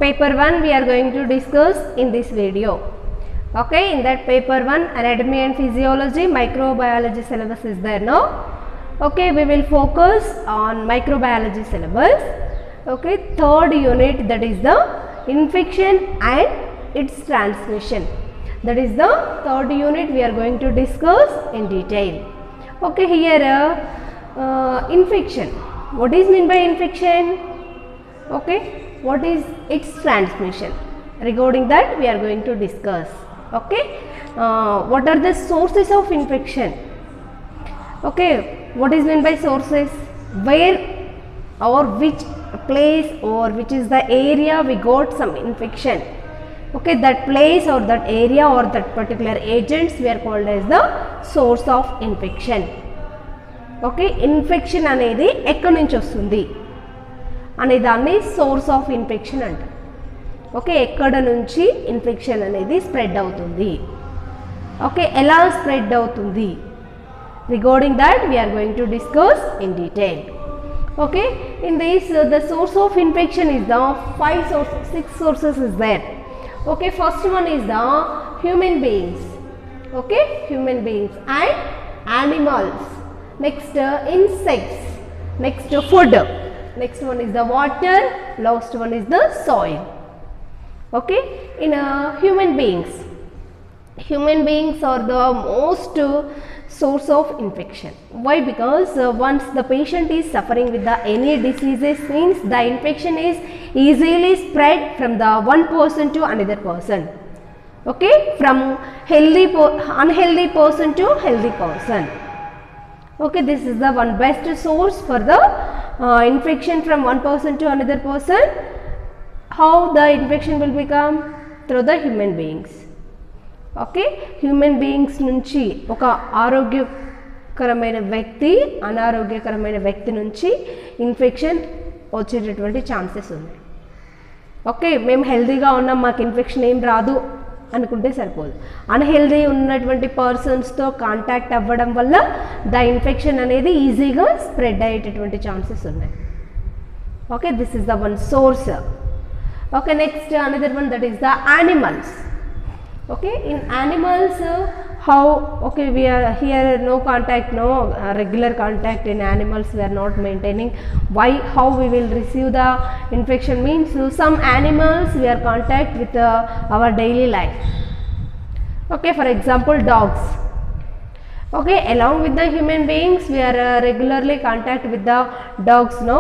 paper 1 we are going to discuss in this video. Okay, in that paper 1 anatomy and physiology, microbiology syllabus is there now. Okay, we will focus on microbiology syllabus. Okay, third unit, that is the infection and its transmission. That is the third unit we are going to discuss in detail. Okay, here infection. What is meant by infection? Okay, what is its transmission? Regarding that we are going to discuss. Okay, what are the sources of infection? Okay, what is meant by sources? Where or which place or which is the area we got some infection. Okay, that place or that area or that particular agents we are called as the source of infection. Okay, infection అనేది ఎక్కడి నుంచి వస్తుంది అనే దాన్ని source of infection అంటారు. Okay, ఎక్కడ నుంచి infection అనేది స్ప్రెడ్ అవుతుంది, ఓకే, ఎలా స్ప్రెడ్ అవుతుంది, regarding that we are going to discuss in detail. Okay, in this the source of infection is the six sources is there. Okay, first one is the human beings. Okay, human beings and animals. Next insects. Next food. Next one is the water. Last one is the soil. Okay, in human beings are the most source of infection. Why? Because once the patient is suffering with the any diseases, means the infection is easily spread from the one person to another person. Okay, from unhealthy person to healthy person. Okay, this is the one best source for the infection from one person to another person. How the infection will become? Through the human beings. Okay, human beings నుంచి ఒక ఆరోగ్యకరమైన వ్యక్తి అనారోగ్యకరమైన వ్యక్తి నుంచి infection వచ్చేటటువంటి chances ఉన్నాయి. Okay, మేము హెల్తీగా ఉన్నాం, మాకు ఇన్ఫెక్షన్ ఏం రాదు అనుకుంటే సరిపోదు. అన్హెల్తీ ఉన్నటువంటి పర్సన్స్తో కాంటాక్ట్ అవ్వడం వల్ల ద ఇన్ఫెక్షన్ అనేది ఈజీగా స్ప్రెడ్ అయ్యేటటువంటి ఛాన్సెస్ ఉన్నాయి. Okay, this is the one source. Okay, next another one, that is the animals. Okay, in animals how, okay, we are here no contact, no regular contact in animals we are not maintaining. Why? How we will receive the infection means some animals we are contact with our daily life. Okay, for example dogs. Okay, along with the human beings we are regularly contact with the dogs, no?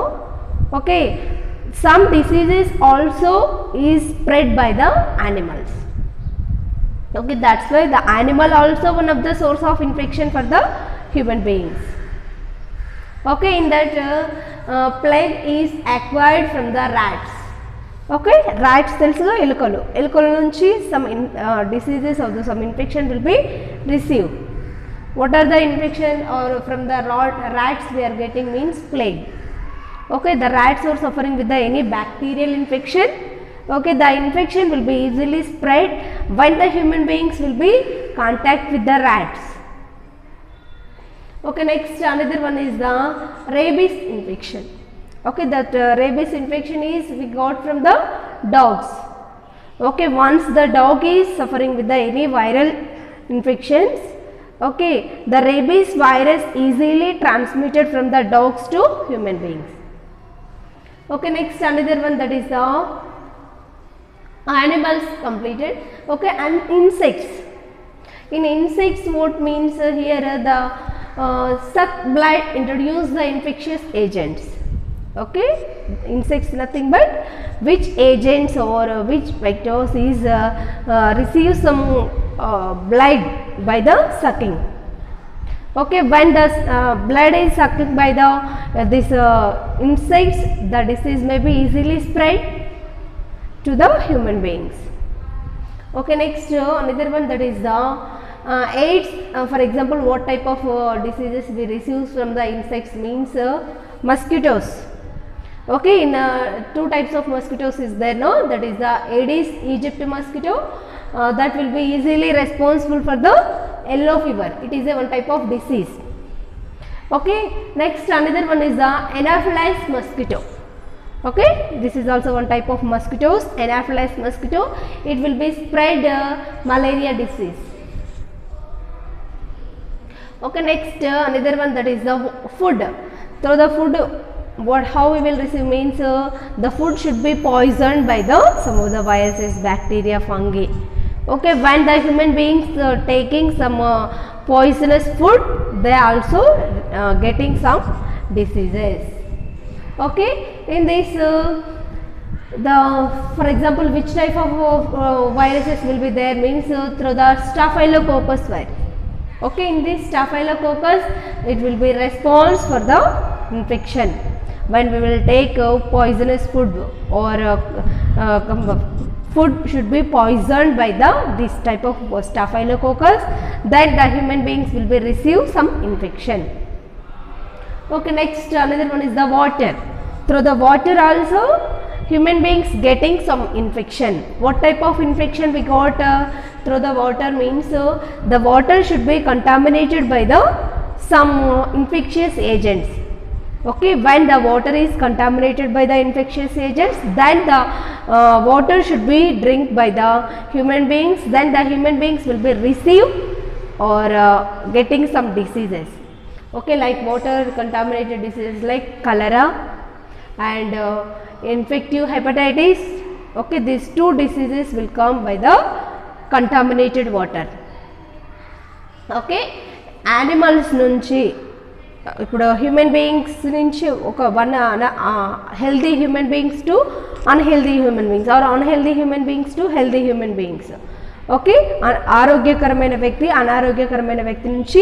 Okay, some diseases also is spread by the animals. Okay, that's why the animal also one of the source of infection for the human beings. Okay, in that plague is acquired from the rats. Okay, rats తెలుసుగా ఎలుకల నుంచి some diseases or some infection will be received. What are the infection or from the rats we are getting means plague. Okay, the rats are suffering with the any bacterial infection. Okay, the infection will be easily spread when the human beings will be contact with the rats. Okay, next another one is the rabies infection. Okay, that rabies infection is we got from the dogs. Okay, once the dog is suffering with the any viral infections, okay, the rabies virus easily transmitted from the dogs to human beings. Okay, next another one, that is the animals completed. Okay, and insects. In insects what means here the suck blood introduce the infectious agents. Okay, insects nothing but which agents or which vectors is receive some blood by the sucking. Okay, when the blood is sucked by the this insects, the disease may be easily spread to the human beings. Okay, next another one, that is the AIDS. For example, what type of diseases we receive from the insects means mosquitoes. Okay, in two types of mosquitoes is there, no? That is the Aedes aegypti mosquito that will be easily responsible for the yellow fever. It is a one type of disease. Okay, next another one is the Anopheles mosquito. Okay, this is also one type of mosquitoes, Anopheles mosquito. It will be spread malaria disease. Okay, next another one, that is the food. So the food, how we will receive means the food should be poisoned by some of the viruses, bacteria, fungi. Okay, when the human beings taking some poisonous food, they are also getting some diseases. Okay, in this for example, which type of viruses will be there means through the Staphylococcus virus. Okay, in this Staphylococcus, it will be response for the infection when we will take poisonous food, or food should be poisoned by this type of Staphylococcus, then the human beings will be receive some infection. Okay, next another one is the water. Through the water also human beings getting some infection. What type of infection we got through the water means the water should be contaminated by some infectious agents. Okay, when the water is contaminated by the infectious agents, then the water should be drink by the human beings, then the human beings will be receive or getting some diseases. Okay, like water contaminated diseases like cholera and infective hepatitis. Okay, these two diseases will come by the contaminated water. Okay, animals nunchi ఇప్పుడు human beings నుంచి ఒక healthy human beings to unhealthy human beings, or unhealthy human beings to healthy human beings. Okay, ఆరోగ్యకరమైన వ్యక్తి అనారోగ్యకరమైన వ్యక్తి నుంచి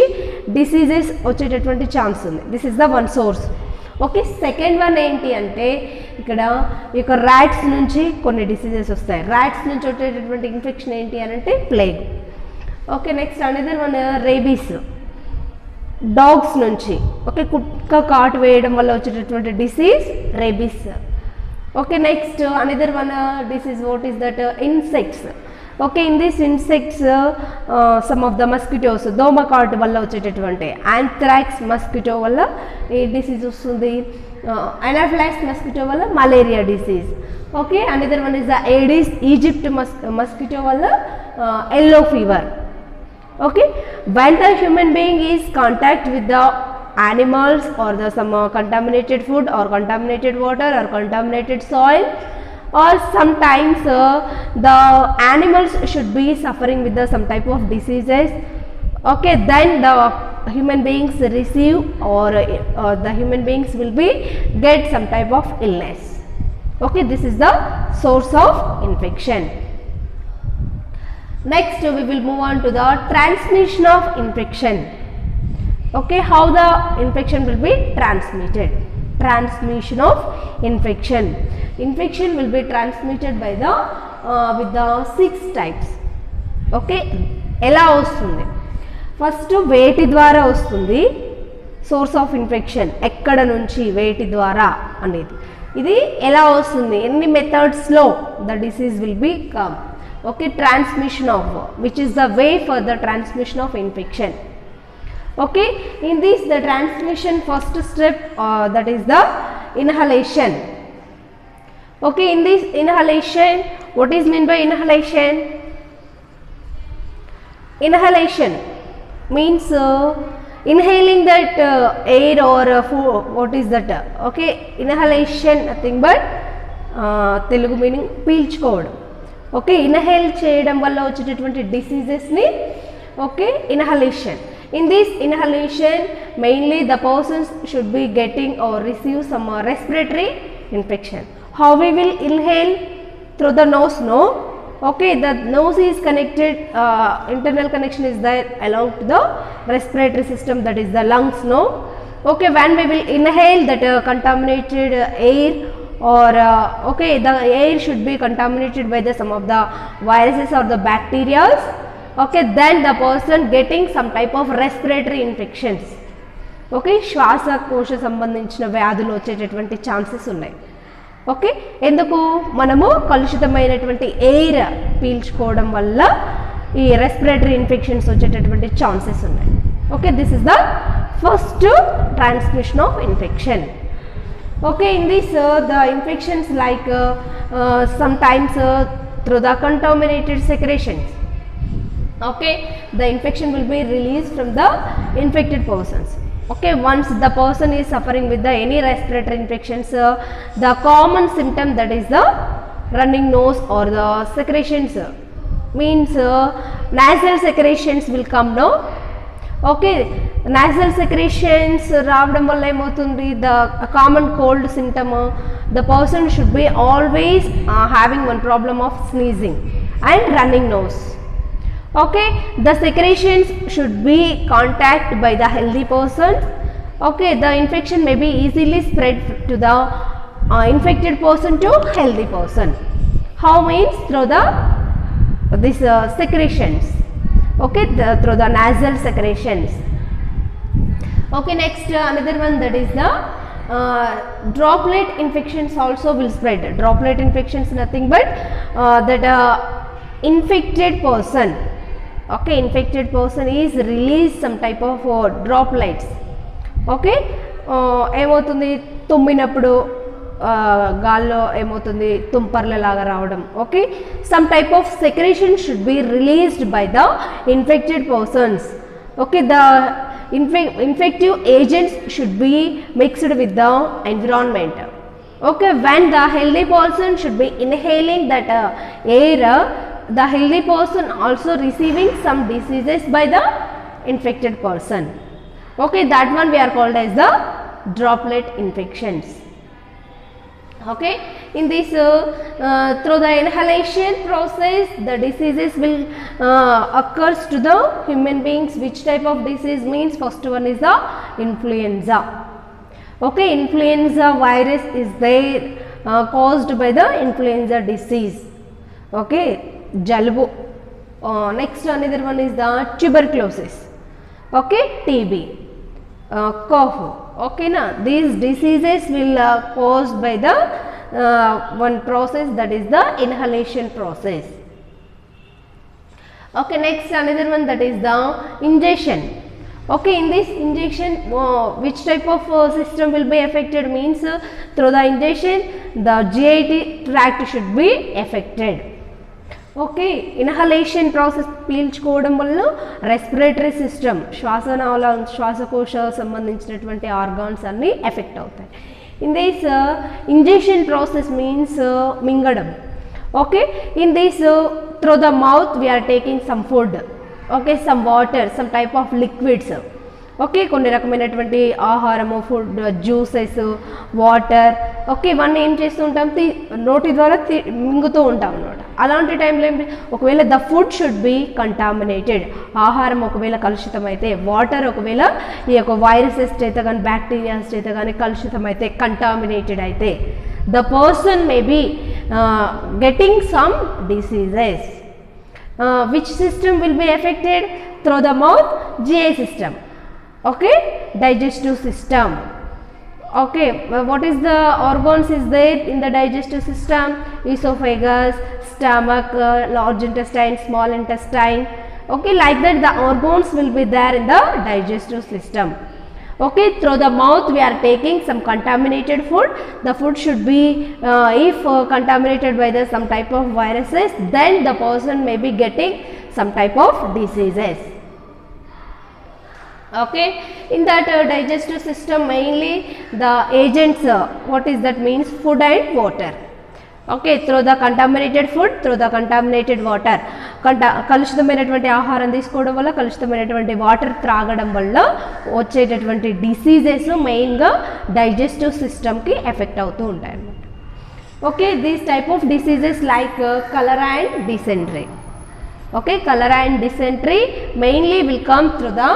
diseases వచ్చేటటువంటి chance ఉంది. This is the one source. Okay, second one ఏంటి అంటే ఇక్కడ ఈ యొక్క ర్యాట్స్ నుంచి కొన్ని డిసీజెస్ వస్తాయి. ర్యాట్స్ నుంచి వచ్చేటటువంటి ఇన్ఫెక్షన్ ఏంటి అని అంటే plague. Okay, next another one rabies, dogs నుంచి. ఓకే, కుక్క కాటు వేయడం వల్ల వచ్చేటటువంటి disease rabies. Okay, next another one disease, what is that, insects. Okay, in this insects some of the mosquitoes, దోమ కాటు వల్ల వచ్చేటటువంటి యాంథ్రాక్స్ మస్కిటో వల్ల ఈ డిసీజ్ వస్తుంది. అనోఫిలస్ మస్కిటో వల్ల malaria disease. Okay, another one is the aedes aegypti mosquito వల్ల yellow fever. Okay, when the human being is contact with the animals or the some contaminated food or contaminated water or contaminated soil, or sometimes the animals should be suffering with some type of diseases. Okay, then the human beings receive or the human beings will be get some type of illness. Okay, this is the source of infection. Next we will move on to the transmission of infection. Okay, how the infection will be transmitted. Transmission of infection. Infection will be transmitted by the with the 6 types. Okay, ఎలా వస్తుంది? First వేటి ద్వారా వస్తుంది source of infection, ఎక్కడ నుంచి వేటి ద్వారా అనేది. ఇది ఎలా వస్తుంది, ఎన్ని మెథడ్స్లో the disease will be come. Okay, transmission of, which is the way for the transmission of infection. Okay, in this the transmission first step that is the inhalation. Okay, in this inhalation, what is meant by inhalation? Inhalation means inhaling that air or what is that? Okay, inhalation nothing but Telugu meaning పీల్చుకోవడం. Okay, inhale చేయడం వల్ల వచ్చేటటువంటి డిసీజెస్ని okay inhalation. In this inhalation mainly the persons should be getting or receive some respiratory infection. How we will inhale? Through the nose. No. Okay, the nose is connected, internal connection is there along to the respiratory system, that is the lungs. No. Okay, when we will inhale that contaminated air or okay, the air should be contaminated by the some of the viruses or the bacteria. Okay, then the person getting some type of respiratory infections. Okay, శ్వాసకోశ సంబంధించిన వ్యాధులు వచ్చేటటువంటి chances ఉన్నాయి. Okay, ఎందుకు? మనము కలుషితమైనటువంటి air పీల్చుకోవడం వల్ల ఈ respiratory infections వచ్చేటటువంటి ఛాన్సెస్ ఉన్నాయి. Okay, this is the first transmission of infection. Okay, in this the infections like sometimes through the contaminated secretions. Okay, the infection will be released from the infected persons. Okay, once the person is suffering with the any respiratory infections, the common symptom, that is the running nose or the secretions, means nasal secretions will come now. Okay, nasal secretions రావడం వల్ల ఏమవుతుంది, the common cold symptom, the person should be always having one problem of sneezing and running nose. Okay, the secretions should be contact by the healthy person. Okay, the infection may be easily spread to the infected person to healthy person. How means through the this secretions. Okay, through the nasal secretions. Okay, next another one, that is the droplet infections also will spread. Droplet infections nothing but that infected person, okay, infected person is released some type of droplets. Okay, ఏమవుతుంది, తుమ్మినప్పుడు గాల్లో ఏమవుతుంది, తుంపర్ల లాగా రావడం. Okay, some type of secretion should be released by the infected persons. Okay, the infective agents should be mixed with the environment. Okay, when the healthy person should be inhaling that air, the healthy person also receiving some diseases by the infected person. Okay, that one we are called as the droplet infections. Okay, in this through the inhalation process the diseases will occurs to the human beings. Which type of disease means, first one is the influenza. Okay, influenza virus is there caused by the influenza disease. Okay, jalabu. Next another one is the tuberculosis. Okay, TB, cough. Okay, na, these diseases will caused by the one process, that is the inhalation process. Okay, next another one, that is the injection. Okay, in this injection which type of system will be affected means through the injection the GI tract should be affected. Okay, inhalation process పీల్చుకోవడం వల్ల respiratory system, శ్వాసకోశ సంబంధించినటువంటి organs అన్నీ affect అవుతాయి. In this injection process means మింగడం. Okay, in this through the mouth we are taking some food. Okay, some water, some type of liquids. Okay, కొన్ని రకమైనటువంటి ఆహారము, ఫుడ్, జ్యూసెస్, వాటర్. ఓకే, ఇవన్నీ ఏం చేస్తూ ఉంటాం, నోటి ద్వారా మింగుతూ ఉంటాం అన్నమాట. అలాంటి టైంలో ఏంటి, ఒకవేళ the food should be contaminated, ఆహారం ఒకవేళ కలుషితం అయితే, వాటర్ ఒకవేళ ఈ యొక్క వైరసెస్ చేత కానీ బ్యాక్టీరియాస్ చేత కానీ కలుషితం అయితే, కంటామినేటెడ్ అయితే, the person may be getting some diseases. Which system will be affected? Through the mouth, GI system. Okay, digestive system. Okay, what is the organs is there in the digestive system? Esophagus, stomach, large intestine, small intestine. Okay, like that the organs will be there in the digestive system. Okay, through the mouth we are taking some contaminated food. The food should be if contaminated by the some type of viruses, then the person may be getting some type of diseases. Okay, in that digestive system mainly the agents, what is that means, food and water. Okay, through the contaminated food, through the contaminated water, కలుషితమైనటువంటి ఆహారం తీసుకోవడం వల్ల, కలుషితమైనటువంటి water త్రాగడం వల్ల వచ్చేటటువంటి diseases మెయిన్గా digestive సిస్టమ్కి effect అవుతూ ఉంటాయి అన్నమాట. Okay, these type of diseases like cholera and dysentery. Okay, cholera and dysentery mainly will come through the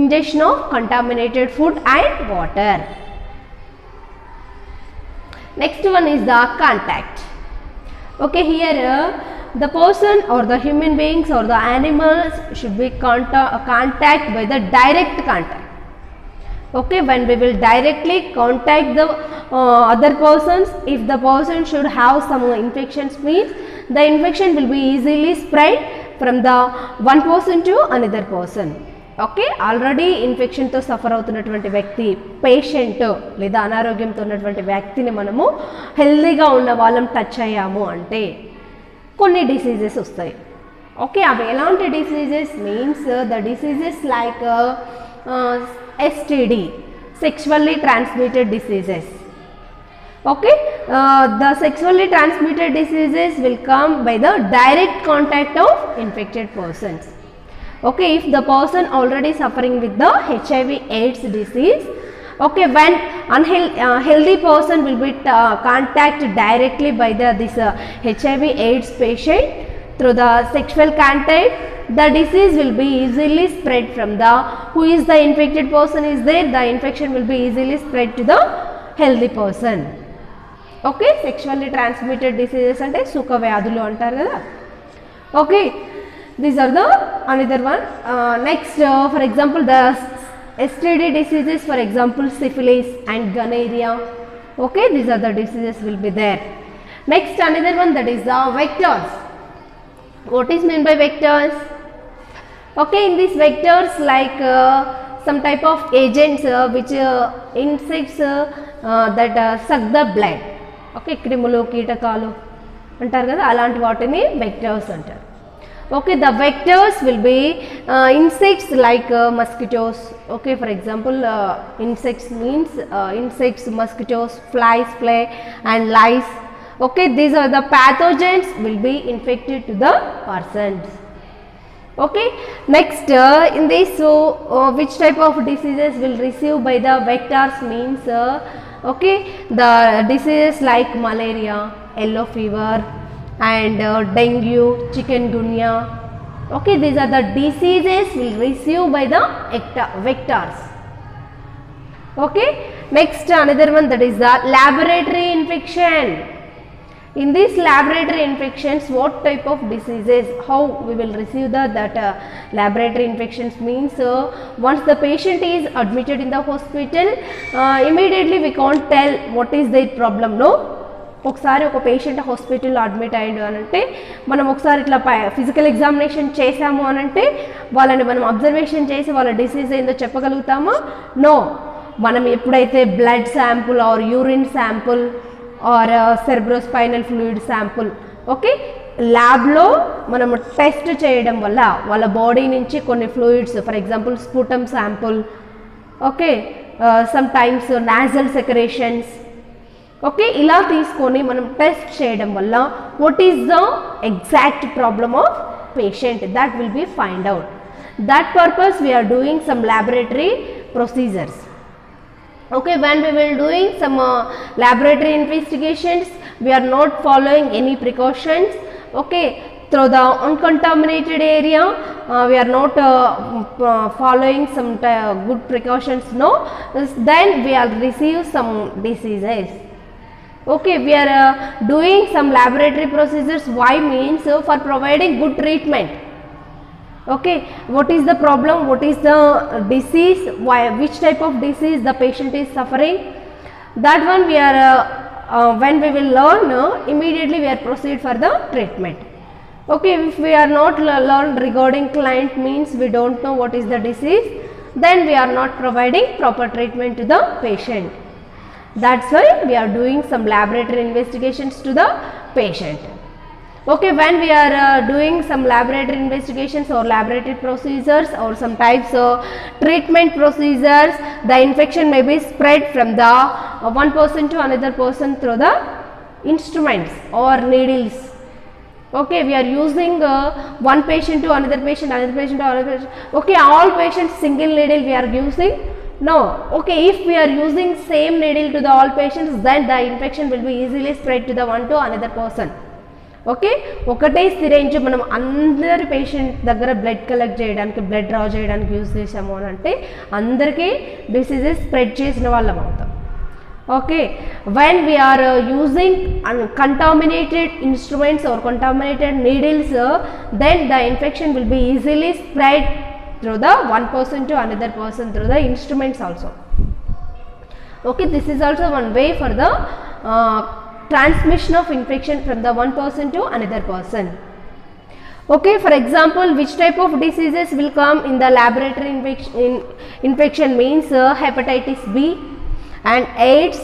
ingestion of contaminated food and water. Next one is the contact. Okay, here the person or the human beings or the animals should be contact by the direct contact. Okay, when we will directly contact the other persons, if the person should have some infections means the infection will be easily spread from the one person to another person. Okay, already ఇన్ఫెక్షన్తో suffer అవుతున్నటువంటి వ్యక్తి, patient లేదా అనారోగ్యంతో ఉన్నటువంటి వ్యక్తిని మనము హెల్తీగా ఉన్న వాళ్ళం టచ్ అయ్యాము అంటే కొన్ని డిసీజెస్ వస్తాయి. ఓకే, అవి ఎలాంటి diseases means the diseases like STD, sexually transmitted diseases. Okay, the sexually transmitted diseases will come by the direct contact of infected persons. Okay, if the person already suffering with the HIV/AIDS disease, okay, when healthy person will be contacted directly by this HIV/AIDS patient through the sexual contact, the disease will be easily spread from the who is the infected person is there, the infection will be easily spread to the healthy person. Okay, sexually transmitted diseases ante suka vyadulu antaru kada. Okay, these are the another one. Next, for example, the STD diseases, for example, syphilis and gonorrhea. Okay, these are the diseases will be there. Next, another one, that is the vectors. What is meant by vectors? Okay, in these vectors like some type of agents which insects that suck the blood. Okay, క్రిములు కీటకాలు అంటారు కదా, అలాంటి వాటిని vectors అంటారు. Okay, the vectors will be insects like mosquitoes. Okay, for example, insects means insects, mosquitoes, flies, fly and lice. Okay, these are the pathogens will be infected to the persons. Okay, next in this which type of diseases will receive by the vectors means okay, the diseases like malaria, yellow fever and dengue, chikungunya. Okay, these are the diseases will receive by the vectors. Okay, next another one, that is the laboratory infection. In these laboratory infections, what type of diseases, how we will receive that laboratory infections means once the patient is admitted in the hospital, immediately we can't tell what is their problem. No, ఒకసారి ఒక patient హాస్పిటల్లో admit అయ్యాడు అని అంటే మనం ఒకసారి ఇట్లా physical examination చేసాము అని అంటే వాళ్ళని మనం అబ్జర్వేషన్ చేసి వాళ్ళ డిసీజ్ ఏందో చెప్పగలుగుతామా? నో, మనం ఎప్పుడైతే blood sample or urine sample or cerebrospinal fluid sample okay ల్యాబ్లో మనము టెస్ట్ చేయడం వల్ల వాళ్ళ బాడీ నుంచి కొన్ని fluids, for example sputum sample, okay sometimes nasal secretions, okay ఇలా తీసుకొని మనం టెస్ట్ చేయడం వల్ల what is the exact problem of patient, that will be find out. That purpose we are doing some laboratory procedures. Okay, when we will doing some laboratory investigations, we are not following any precautions. Okay, through the uncontaminated area, we are not following some good precautions. No, then we will receive some diseases. Okay, we are doing some laboratory procedures. Why means for providing good treatment. Okay, what is the problem, what is the disease, why, which type of disease the patient is suffering, that one we are when we will learn immediately we are proceed for the treatment. Okay, if we are not learn regarding client means we don't know what is the disease, then we are not providing proper treatment to the patient. That's why we are doing some laboratory investigations to the patient. Okay, when we are doing some laboratory investigations or laboratory procedures or some types of treatment procedures, the infection may be spread from the one person to another person through the instruments or needles. Okay, we are using one patient to another patient, another patient to another patient. Okay, all patients single needle we are using? No. Okay, if we are using same needle to the all patients, then the infection will be easily spread to the one to another person. Okay, ఒకటే syringe మనం అందరి patient దగ్గర blood collect చేయడానికి, blood draw చేయడానికి use చేసాము అని అంటే అందరికీ డిసీజెస్ స్ప్రెడ్ చేసిన వాళ్ళం అవుతాం. Okay, when we are using contaminated instruments or contaminated needles, then the infection will be easily spread through the one person to another person through the instruments also. Okay, this is also one way for the transmission of infection from the one person to another person. Okay, for example, which type of diseases will come in the laboratory infection means hepatitis B and AIDS.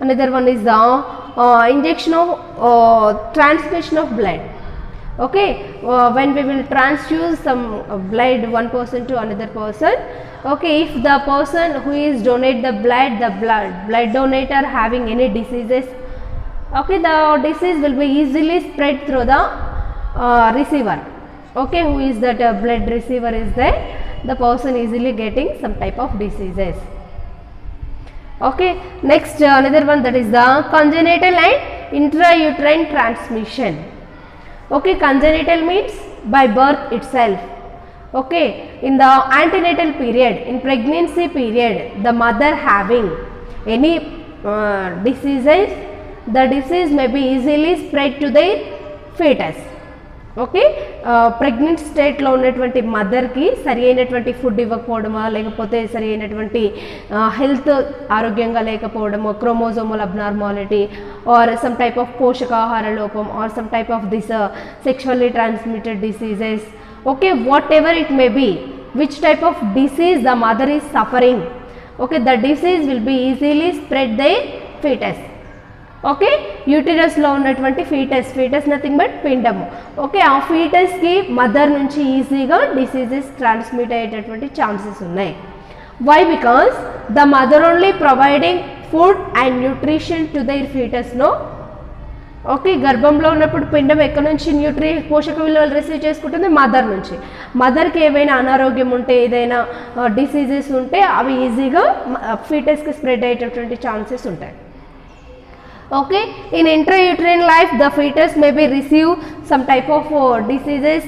Another one is the injection of transmission of blood. Okay, when we will transfuse some blood one person to another person. Okay, if the person who is donate the blood donator having any diseases, okay, the disease will be easily spread through the receiver. Okay, who is that blood receiver is there, the person easily getting some type of diseases. Okay, next another one, that is the congenital and intrauterine transmission. Okay, congenital means by birth itself. Okay, in the antenatal period, in pregnancy period, the mother having any diseases, the disease may be easily spread to the fetus. Okay, pregnant స్టేట్లో ఉన్నటువంటి మదర్కి సరి అయినటువంటి food ఇవ్వకపోవడమా, లేకపోతే సరి అయినటువంటి health ఆరోగ్యంగా లేకపోవడము, chromosomal abnormality or some type of పోషకాహార లోపం or some type of this sexually transmitted diseases. Okay, whatever it may be, which type of disease the mother is suffering, okay, the disease will be easily spread the foetus. Okay, యూటిరస్లో ఉన్నటువంటి foetus nothing but పిండము. Okay, ఆ ఫీటస్కి mother నుంచి ఈజీగా diseases transmit అయ్యేటటువంటి chances ఉన్నాయి. Why? Because the mother only providing food and nutrition to their ఫీటస్లో. ఓకే, గర్భంలో ఉన్నప్పుడు పిండం ఎక్కడి నుంచి పోషక విలువలు రిసీవ్ చేసుకుంటుంది? మదర్ నుంచి. మదర్కి ఏమైనా అనారోగ్యం ఉంటే, ఏదైనా డిసీజెస్ ఉంటే అవి ఈజీగా ఫీటస్కి స్ప్రెడ్ అయ్యేటటువంటి ఛాన్సెస్ ఉంటాయి. Okay, in intrauterine life the fetus may be receive some type of diseases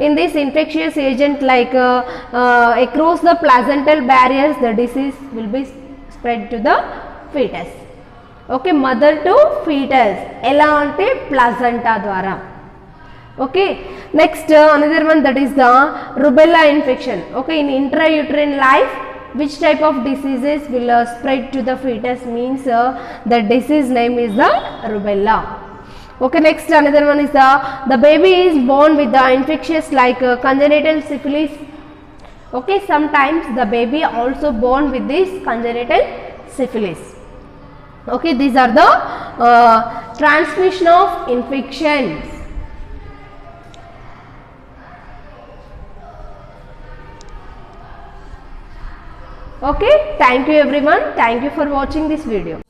in this infectious agent like across the placental barriers the disease will be spread to the fetus. Okay, mother to fetus ela ante placenta dwara. Okay, next another one, that is the rubella infection. Okay, in intrauterine life which type of diseases will spread to the fetus means the disease name is the rubella. Okay, next another one is the baby is born with the infectious like congenital syphilis. Okay, sometimes the baby also born with this congenital syphilis. Okay, these are the transmission of infections. Okay, thank you everyone. Thank you for watching this video.